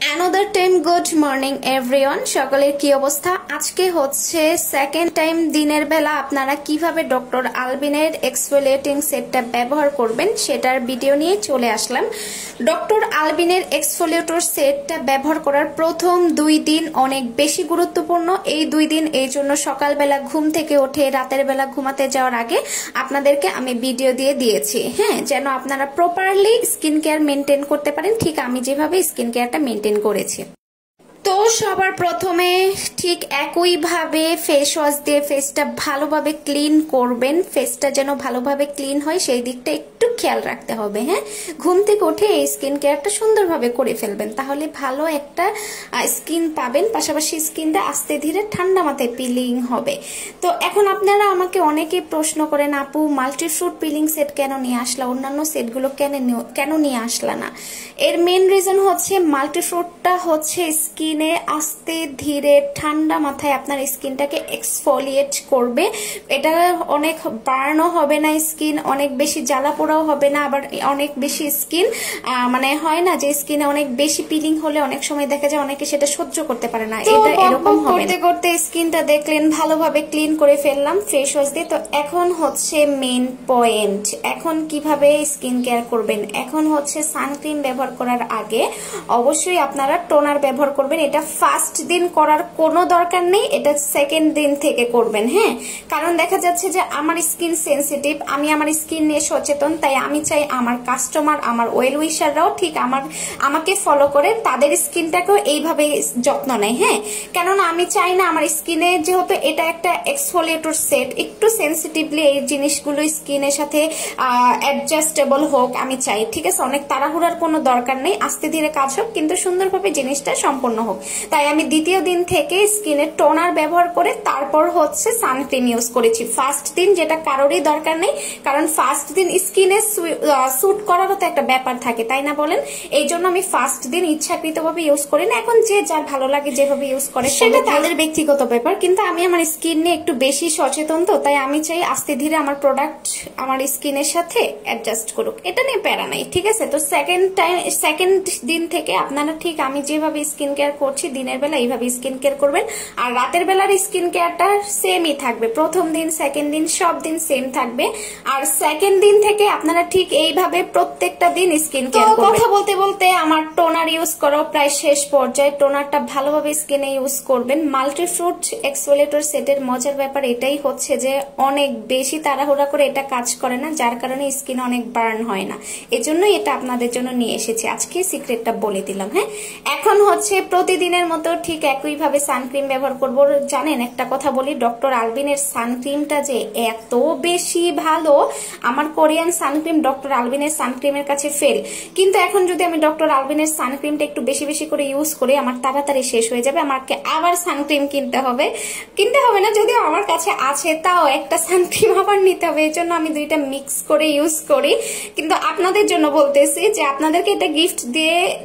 Another time good morning everyone, সকলের কি অবস্থা? আজকে হচ্ছে সেকেন্ড টাইম দিনের বেলা আপনারা কিভাবে ডক্টর আলবিনের এক্সফোলিয়েটিং সেটটা ব্যবহার করবেন সেটার ভিডিও নিয়ে চলে আসলাম। ডক্টর আলবিনের এক্সফোলিয়েটর সেটটা ব্যবহার করার প্রথম 2 দিন অনেক বেশি গুরুত্বপূর্ণ। এই 2 দিন এই জন্য সকালবেলা ঘুম থেকে উঠে রাতের বেলা ঘুমাতে যাওয়ার আগে আপনাদেরকে আমি ভিডিও দিয়েছি, হ্যাঁ, যেন আপনারা প্রপারলি স্কিন কেয়ার মেনটেন করতে পারেন, ঠিক আমি যেভাবে স্কিন কেয়ারটা মেনটেন করেছি। তো সবার প্রথমে ঠিক একইভাবে ফেস ওয়াশ দিয়ে ফেসটা ভালোভাবে ক্লিন করবেন। ফেসটা যেন ভালোভাবে ক্লিন হয় সেই দিকটা একটু খেয়াল রাখতে হবে, হ্যাঁ। ঘুম থেকে উঠে এই স্কিন কেয়ারটা সুন্দরভাবে করে ফেলবেন, তাহলে ভালো একটা স্কিন পাবেন, পাশাপাশি স্কিনটা আস্তে ধীরে ঠান্ডা মাথায় পিলিং হবে। তো এখন আপনারা আমাকে অনেকেই প্রশ্ন করেন, আপু মাল্টিফ্রুট পিলিং সেট কেন নিয়ে আসলা, অন্যান্য সেটগুলো কেন নিয়ে আসলা না? এর মেন রিজন হচ্ছে মাল্টিফ্রুটটা হচ্ছে স্কিনে আস্তে ধীরে ঠান্ডা মাথায় আপনার স্কিনটাকে এক্সফোলিয়েট করবে। এটা অনেক বার্নও হবে না, স্কিন অনেক বেশি জ্বালা পোড়াও হবে না, আবার অনেক বেশি স্কিন মানে হয় না যে স্কিনে অনেক বেশি পিলিং হলে অনেক সময় দেখা যায় অনেকে সেটা সহ্য করতে পারে না। এটা এরকম করতে করতে স্কিনটা দেখলেন ভালোভাবে ক্লিন করে ফেললাম ফেস ওয়াশ দিয়ে। তো এখন হচ্ছে মেন পয়েন্ট, এখন কিভাবে স্কিন কেয়ার করবেন। এখন হচ্ছে সানক্রিম ব্যবহার করার আগে অবশ্যই আপনারা টোনার ব্যবহার করবেন। এটা ফার্স্ট দিন করার কোনো দরকার নেই, এটা সেকেন্ড দিন থেকে করবেন, হ্যাঁ। কারণ দেখা যাচ্ছে যে আমার স্কিন সেনসিটিভ, আমি আমার স্কিন নিয়ে সচেতন, তাই আমি চাই আমার কাস্টমার, আমার ওয়েল উইশাররাও ঠিক আমাকে ফলো করে তাদের স্কিনটাকেও এইভাবে যত্ন নেয়, হ্যাঁ। কেননা আমি চাই না আমার স্কিনে, যেহেতু এটা একটা এক্সফোলিয়েটর সেট, একটু সেনসিটিভলি এই জিনিসগুলো স্কিনের সাথে অ্যাডজাস্টেবল হোক আমি চাই, ঠিক আছে। অনেক তাড়াহুড়ার কোনো দরকার নেই, আস্তে ধীরে কাজ হোক কিন্তু সুন্দরভাবে জিনিসটা সম্পন্ন হোক। তাই আমি দ্বিতীয় দিন থেকে স্কিনে টোনার ব্যবহার করে তারপর হচ্ছে সানক্রিম ইউজ করেছি। ফার্স্ট দিন যেটা কারোরই দরকার নেই, কারণ ফার্স্ট দিন স্কিনে স্যুট করারও তো একটা ব্যাপার থাকে, তাই না বলেন? এই জন্য আমি ফার্স্ট দিন ইচ্ছাকৃতভাবে ইউজ করি না। এখন যে যার ভালো লাগে যেভাবে ইউজ করে সেটা তাদের ব্যক্তিগত ব্যাপার, কিন্তু আমি আমার স্কিন নিয়ে একটু বেশি সচেতন, তো তাই আমি চাই আস্তে ধীরে আমার প্রোডাক্ট আমার স্কিনের সাথে অ্যাডজাস্ট করুক, এটা নিয়ে প্যারা নাই, ঠিক আছে। তো সেকেন্ড দিন থেকে আপনারা ঠিক আমি যেভাবে স্কিন কেয়ার করছি দিনের বেলা এইভাবে স্কিন কেয়ার করবেন, আর রাতের বেলার স্কিন কেয়ারটা সেমই থাকবে। প্রথম দিন সেকেন্ড দিন সব দিন সেম থাকবে, আর সেকেন্ড দিন থেকে আপনারা ঠিক এইভাবে প্রত্যেকটা দিন স্কিন কেয়ার করবেন। কথা বলতে বলতে আমার টোনার ইউজ করো প্রায় শেষ পর্যায়ে। টোনারটা ভালোভাবে স্কিনে ইউজ করবেন। মাল্টিফ্রুট এক্সফোলিয়েটর সেটের মজার ব্যাপার এটাই হচ্ছে যে অনেক বেশি তাড়াহুড়া করে এটা কাজ করে না, যার কারণে স্কিন অনেক বার্ন হয় না। এজন্যই এটা আপনাদের জন্য নিয়ে এসেছি, আজকে সিক্রেটটা বলে দিলাম, হ্যাঁ। এখন হচ্ছে প্রতিদিনের মতো ঠিক একইভাবে সানক্রিম ব্যবহার করব। জানেন একটা কথা বলি, ডক্টর আলবিনের সানক্রিমটা যে এত বেশি ভালো, আমার কোরিয়ান সানক্রিম ডক্টর আলবিনের সানক্রিমের কাছে ফেল। কিন্তু এখন যদি আমি ডক্টর আলবিনের সানক্রিমটা একটু বেশি বেশি করে ইউজ করি, আমার তাড়াতাড়ি শেষ হয়ে যাবে, আমাকে আবার সানক্রিম কিনতে হবে না, যদিও আমার কাছে আছে, তাও একটা সানক্রিম আবার নিতে হবে। এই জন্য আমি দুইটা মিক্স করে ইউজ করি। কিন্তু আপনাদের জন্য বলতেছি যে আপনাদেরকে এটা গিফট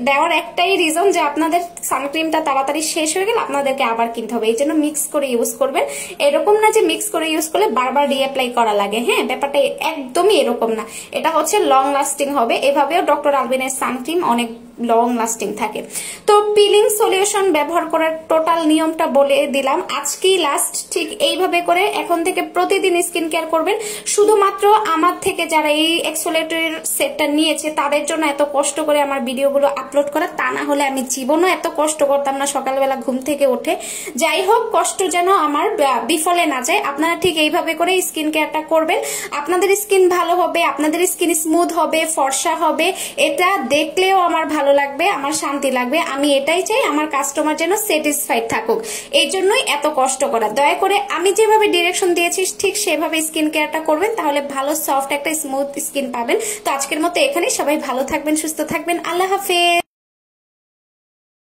দেওয়ার একটাই রিজন যে আপনাদের সানক্রিমটা তাড়াতাড়ি শেষ হয়ে গেলে আপনাদেরকে আবার কিনতে হবে, এই জন্য মিক্স করে ইউজ করবেন। এরকম না যে মিক্স করে ইউজ করলে বারবার রিঅ্যাপ্লাই করা লাগে, হ্যাঁ, ব্যাপারটা একদমই এরকম না। এটা হচ্ছে লং লাস্টিং হবে। এভাবেও ডক্টর আলবিনের সানক্রিম অনেক লং লাস্টিং থাকে। তো পিলিং সলিউশন ব্যবহার করার টোটাল নিয়মটা বলে দিলাম, আজকেই লাস্ট। ঠিক এইভাবে করে এখন থেকে প্রতিদিন স্কিন কেয়ার করবেন। শুধুমাত্র আমার থেকে যারা এই এক্সফোলিয়েটর সেটটা নিয়েছে তাদের জন্য এত কষ্ট করে আমার ভিডিওগুলো আপলোড করা, তা না হলে আমি জীবনও এত কষ্ট করতাম না সকালবেলা ঘুম থেকে উঠে। যাই হোক, কষ্ট যেন আমার বিফলে না যায়। আপনারা ঠিক এইভাবে করে স্কিন কেয়ারটা করবেন, আপনাদের স্কিন ভালো হবে, আপনাদের স্কিন স্মুথ হবে, ফর্সা হবে। এটা দেখলেও আমার ভালো লাগবে, আমার শান্তি লাগবে। আমি এটাই চাই আমার কাস্টমার যেন স্যাটিসফাইড থাকুক, এই জন্যই এত কষ্ট করা। দয়া করে আমি যেভাবে ডিরেকশন দিয়েছি ঠিক সেভাবে স্কিন কেয়ারটা করবেন, তাহলে ভালো সফট একটা স্মুথ স্কিন পাবেন। তো আজকের মতো এখানে, সবাই ভালো থাকবেন, সুস্থ থাকবেন, আল্লাহ হাফেজ।